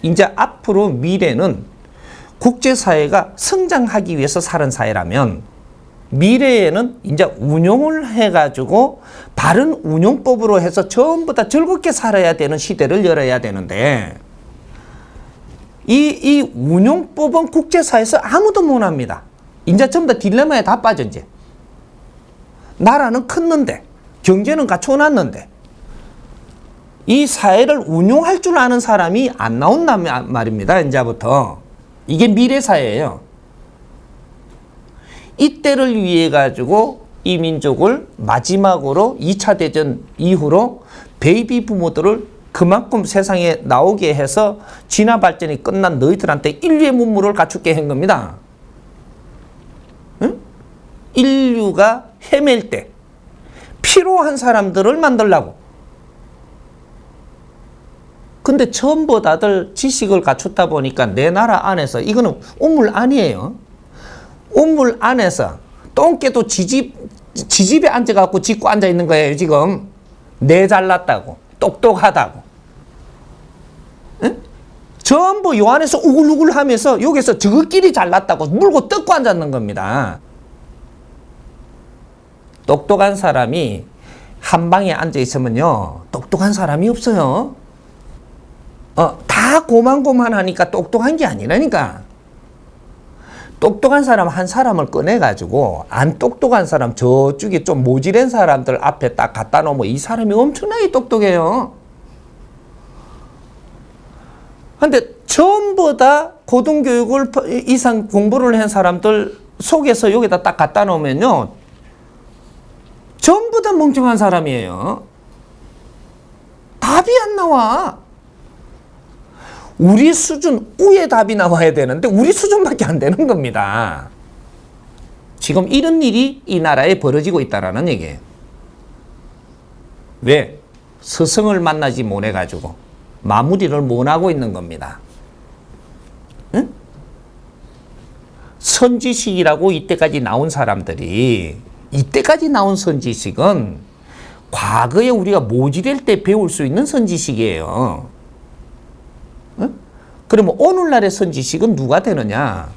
이제 앞으로 미래는 국제사회가 성장하기 위해서 사는 사회라면 미래에는 이제 운용을 해가지고 바른 운용법으로 해서 전부 다 즐겁게 살아야 되는 시대를 열어야 되는데 이 운용법은 국제사회에서 아무도 못합니다. 이제 전부 다 딜레마에 다 빠져 이제. 나라는 컸는데 경제는 갖춰놨는데 이 사회를 운용할 줄 아는 사람이 안 나온단 말입니다. 이제부터. 이게 미래사회예요. 이때를 위해 가지고 이 민족을 마지막으로 2차 대전 이후로 베이비 부모들을 그만큼 세상에 나오게 해서 진화 발전이 끝난 너희들한테 인류의 문물을 갖추게 한 겁니다. 응? 인류가 헤맬 때 필요한 사람들을 만들려고. 근데 전부 다들 지식을 갖췄다 보니까 내 나라 안에서 이거는 우물 아니에요. 우물 안에서 똥개도 지집에 앉아갖고 짖고 앉아있는 거예요. 지금 내 잘났다고 똑똑하다고. 응? 전부 요 안에서 우글우글 하면서 여기서 저것끼리 잘났다고 물고 뜯고 앉았는 겁니다. 똑똑한 사람이 한 방에 앉아있으면요 똑똑한 사람이 없어요. 다 고만고만하니까 똑똑한 게 아니라니까. 똑똑한 사람 한 사람을 꺼내가지고 안 똑똑한 사람 저쪽에 좀 모질한 사람들 앞에 딱 갖다 놓으면 이 사람이 엄청나게 똑똑해요. 근데 전부 다 고등교육을 이상 공부를 한 사람들 속에서 여기다 딱 갖다 놓으면요 전부 다 멍청한 사람이에요. 답이 안 나와. 우리 수준 우의 답이 나와야 되는데 우리 수준밖에 안 되는 겁니다. 지금 이런 일이 이 나라에 벌어지고 있다는 얘기예요. 왜? 스승을 만나지 못해가지고 마무리를 못하고 있는 겁니다. 응? 선지식이라고 이때까지 나온 사람들이 이때까지 나온 선지식은 과거에 우리가 모질할 때 배울 수 있는 선지식이에요. 응? 그러면 오늘날의 선지식은 누가 되느냐?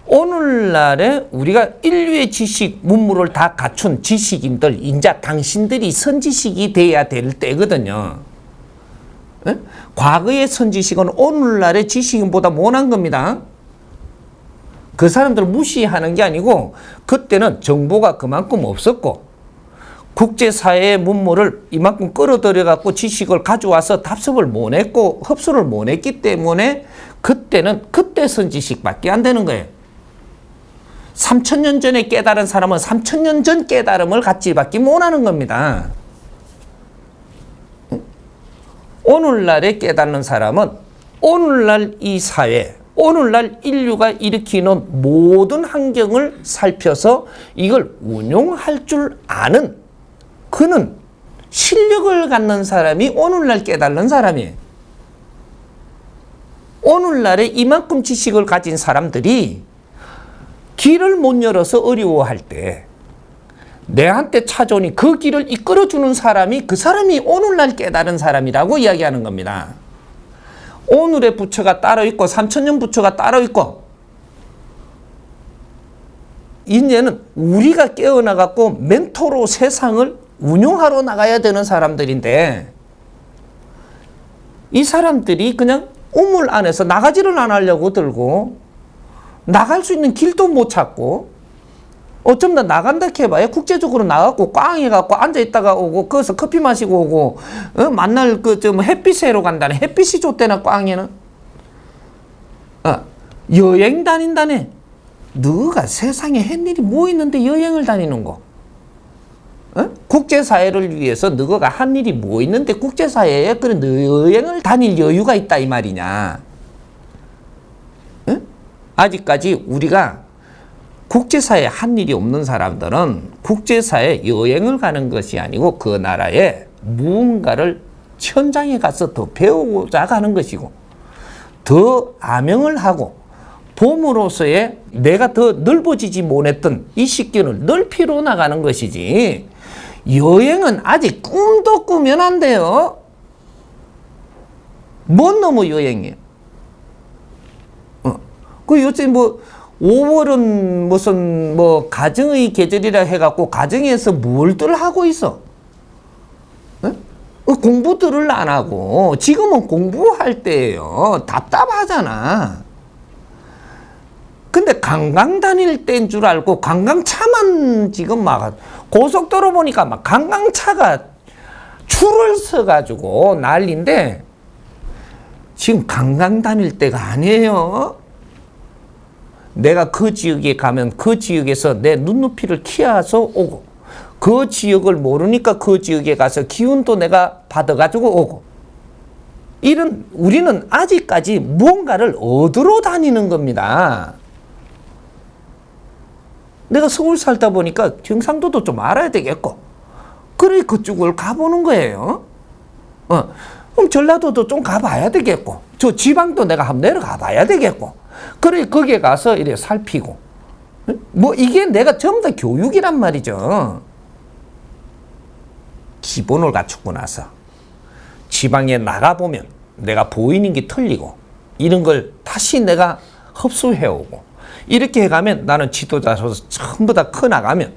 오늘날에 우리가 인류의 지식 문물을 다 갖춘 지식인들, 인자 당신들이 선지식이 돼야 될 때거든요. 응? 과거의 선지식은 오늘날의 지식인보다 못한 겁니다. 그 사람들을 무시하는 게 아니고 그때는 정보가 그만큼 없었고 국제사회의 문물을 이만큼 끌어들여 갖고 지식을 가져와서 답습을 못 했고 흡수를 못 했기 때문에 그때는 그때 선지식밖에 안 되는 거예요. 3000년 전에 깨달은 사람은 3000년 전 깨달음을 갖지밖에 못하는 겁니다. 오늘날에 깨닫는 사람은 오늘날 이 사회, 오늘날 인류가 일으키는 모든 환경을 살펴서 이걸 운용할 줄 아는 그는 실력을 갖는 사람이 오늘날 깨닫는 사람이에요. 오늘날에 이만큼 지식을 가진 사람들이 길을 못 열어서 어려워할 때 내한테 찾아오니 그 길을 이끌어주는 사람이 그 사람이 오늘날 깨달은 사람이라고 이야기하는 겁니다. 오늘의 부처가 따로 있고 3000년 부처가 따로 있고 이제는 우리가 깨어나갖고 멘토로 세상을 운용하러 나가야 되는 사람들인데 이 사람들이 그냥 우물 안에서 나가지를 안 하려고 들고 나갈 수 있는 길도 못 찾고 좀 더 나간다 해봐야 국제적으로 나가고 꽝 해갖고 앉아있다가 오고 거기서 커피 마시고 오고 만날 좀 햇빛에로 간다네. 햇빛이 좋대나 꽝에는. 여행 다닌다네. 너가 세상에 할 일이 뭐 있는데 여행을 다니는 거? 국제사회를 위해서 너가 한 일이 뭐 있는데 국제사회에 그런 여행을 다닐 여유가 있다 이 말이냐. 아직까지 우리가 국제사회에 한 일이 없는 사람들은 국제사회에 여행을 가는 것이 아니고 그 나라에 무언가를 현장에 가서 더 배우고자 하는 것이고 더 암영을 하고 봄으로서의 내가 더 넓어지지 못했던 이 식견을 넓히러 나가는 것이지 여행은 아직 꿈도 꾸면 안 돼요. 뭔 놈의 여행이에요. 그 요새 뭐 5월은 무슨 뭐 가정의 계절이라 해갖고 가정에서 뭘들 하고 있어? 공부들을 안 하고 지금은 공부할 때예요. 답답하잖아. 근데 관광 다닐 때인 줄 알고 관광차만 지금 막 고속도로 보니까 막 관광차가 줄을 서가지고 난리인데 지금 관광 다닐 때가 아니에요. 내가 그 지역에 가면 그 지역에서 내 눈높이를 키워서 오고 그 지역을 모르니까 그 지역에 가서 기운도 내가 받아가지고 오고 우리는 아직까지 무언가를 얻으러 다니는 겁니다. 내가 서울 살다 보니까 경상도도 좀 알아야 되겠고 그래 그쪽을 가보는 거예요. 그럼 전라도도 좀 가봐야 되겠고 저 지방도 내가 한번 내려가 봐야 되겠고 그래 거기에 가서 이래 살피고 뭐 이게 내가 전부 다 교육이란 말이죠. 기본을 갖추고 나서 지방에 나가보면 내가 보이는 게 틀리고 이런 걸 다시 내가 흡수해오고 이렇게 해가면 나는 지도자로서 전부 다 커나가면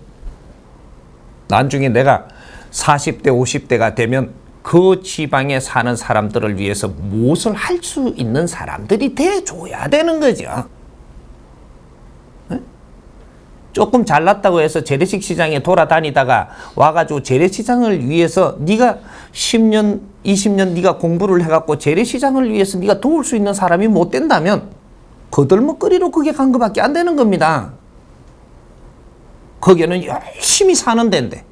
나중에 내가 40대 50대가 되면 그 지방에 사는 사람들을 위해서 무엇을 할 수 있는 사람들이 돼줘야 되는 거죠. 조금 잘났다고 해서 재래식 시장에 돌아다니다가 와가지고 재래시장을 위해서 네가 10년, 20년 네가 공부를 해갖고 재래시장을 위해서 네가 도울 수 있는 사람이 못 된다면 거들먹거리로 그게 간 것밖에 안 되는 겁니다. 거기는 열심히 사는 데인데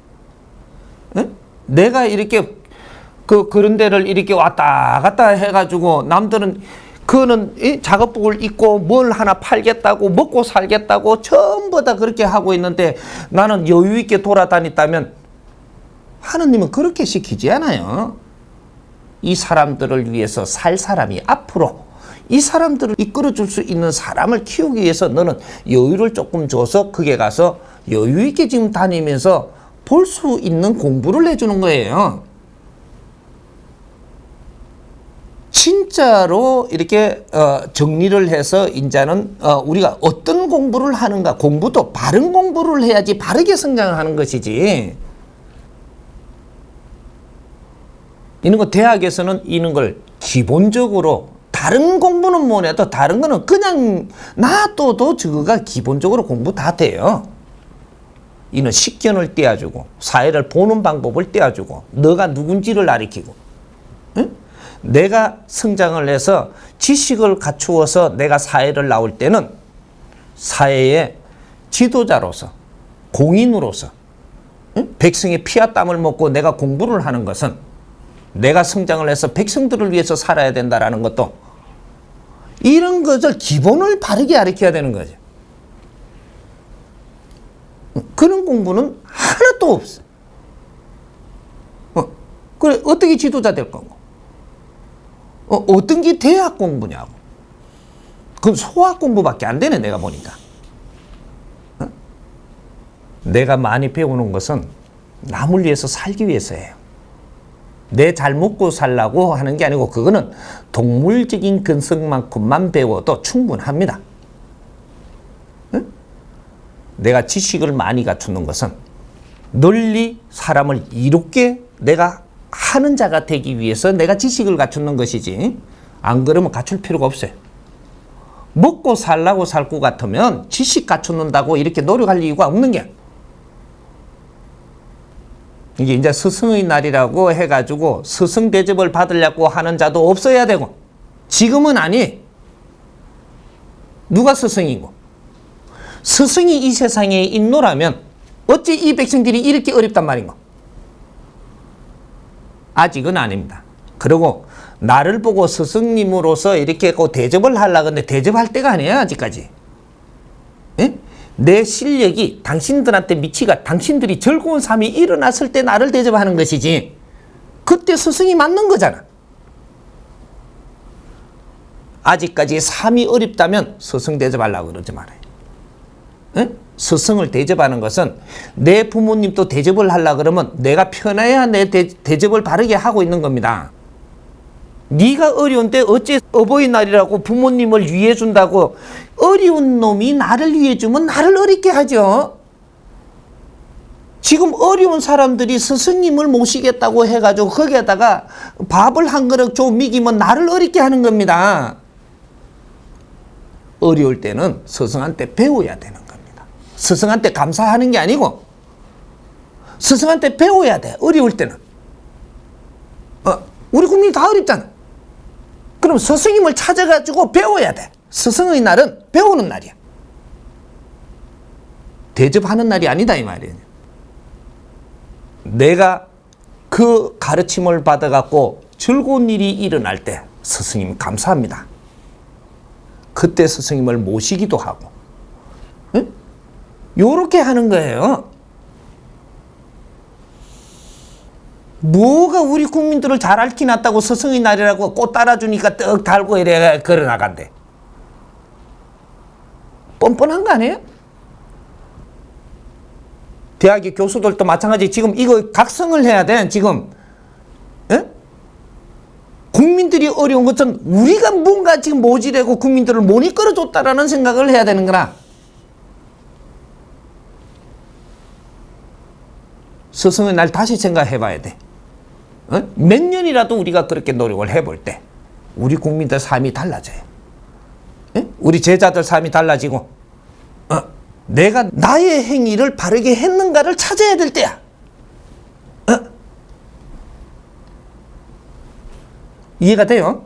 내가 이렇게 그런 데를 이렇게 왔다 갔다 해가지고 남들은 그거는 작업복을 입고 뭘 하나 팔겠다고 먹고 살겠다고 전부 다 그렇게 하고 있는데 나는 여유 있게 돌아다녔다면 하느님은 그렇게 시키지 않아요. 이 사람들을 위해서 살 사람이 앞으로 이 사람들을 이끌어줄 수 있는 사람을 키우기 위해서 너는 여유를 조금 줘서 그게 가서 여유 있게 지금 다니면서 볼 수 있는 공부를 해주는 거예요. 진짜로 이렇게 정리를 해서 이제는 우리가 어떤 공부를 하는가 공부도 바른 공부를 해야지 바르게 성장하는 것이지 이런 거 대학에서는 이런 걸 기본적으로 다른 공부는 뭐냐도 다른 거는 그냥 놔둬도 저거가 기본적으로 공부 다 돼요. 이는 식견을 떼어주고 사회를 보는 방법을 떼어주고 너가 누군지를 가르치고 응? 내가 성장을 해서 지식을 갖추어서 내가 사회를 나올 때는 사회의 지도자로서 공인으로서 응? 백성의 피와 땀을 먹고 내가 공부를 하는 것은 내가 성장을 해서 백성들을 위해서 살아야 된다라는 것도 이런 것을 기본을 바르게 가르쳐야 되는 거죠. 그런 공부는 하나도 없어. 그래 어떻게 지도자 될 거고? 어떤 게 대학 공부냐고? 그럼 소학 공부밖에 안 되네 내가 보니까. 내가 많이 배우는 것은 남을 위해서 살기 위해서예요. 내 잘 먹고 살라고 하는 게 아니고 그거는 동물적인 근성만큼만 배워도 충분합니다. 내가 지식을 많이 갖추는 것은 널리 사람을 이롭게 내가 하는 자가 되기 위해서 내가 지식을 갖추는 것이지 안 그러면 갖출 필요가 없어요. 먹고 살라고 살 것 같으면 지식 갖추는다고 이렇게 노력할 이유가 없는 게 이게 이제 스승의 날이라고 해가지고 스승 대접을 받으려고 하는 자도 없어야 되고 지금은 아니. 누가 스승이고 스승이 이 세상에 있노라면 어찌 이 백성들이 이렇게 어렵단 말인가? 아직은 아닙니다. 그리고 나를 보고 스승님으로서 이렇게 대접을 하려고 하는데 대접할 때가 아니에요 아직까지. 에? 내 실력이 당신들한테 미치가 당신들이 즐거운 삶이 일어났을 때 나를 대접하는 것이지 그때 스승이 맞는 거잖아. 아직까지 삶이 어렵다면 스승 대접하려고 그러지 말아요. 에? 스승을 대접하는 것은 내 부모님도 대접을 하려고 그러면 내가 편해야 내 대접을 바르게 하고 있는 겁니다. 네가 어려운데 어째 어버이날이라고 부모님을 위해 준다고. 어려운 놈이 나를 위해 주면 나를 어렵게 하죠. 지금 어려운 사람들이 스승님을 모시겠다고 해가지고 거기에다가 밥을 한 그릇 좀 먹이면 나를 어렵게 하는 겁니다. 어려울 때는 스승한테 배워야 되는 겁니다. 스승한테 감사하는 게 아니고 스승한테 배워야 돼. 어려울 때는. 우리 국민이 다 어렵잖아. 그럼 스승님을 찾아가지고 배워야 돼. 스승의 날은 배우는 날이야. 대접하는 날이 아니다 이 말이에요. 내가 그 가르침을 받아갖고 즐거운 일이 일어날 때 스승님 감사합니다. 그때 스승님을 모시기도 하고, 응? 요렇게 하는 거예요. 뭐가 우리 국민들을 잘 앓기났다고 스승의 날이라고 꽃 따라주니까 떡 달고 이래 걸어나간대. 뻔뻔한 거 아니에요? 대학의 교수들도 마찬가지. 지금 이거 각성을 해야 돼. 지금 국민들이 어려운 것은 우리가 뭔가 지금 모질하고 국민들을 못 이끌어줬다라는 생각을 해야 되는 거라. 스승의 날 다시 생각해 봐야 돼. 몇 년이라도 우리가 그렇게 노력을 해볼 때 우리 국민들 삶이 달라져요. 우리 제자들 삶이 달라지고 내가 나의 행위를 바르게 했는가를 찾아야 될 때야. 이해가 돼요?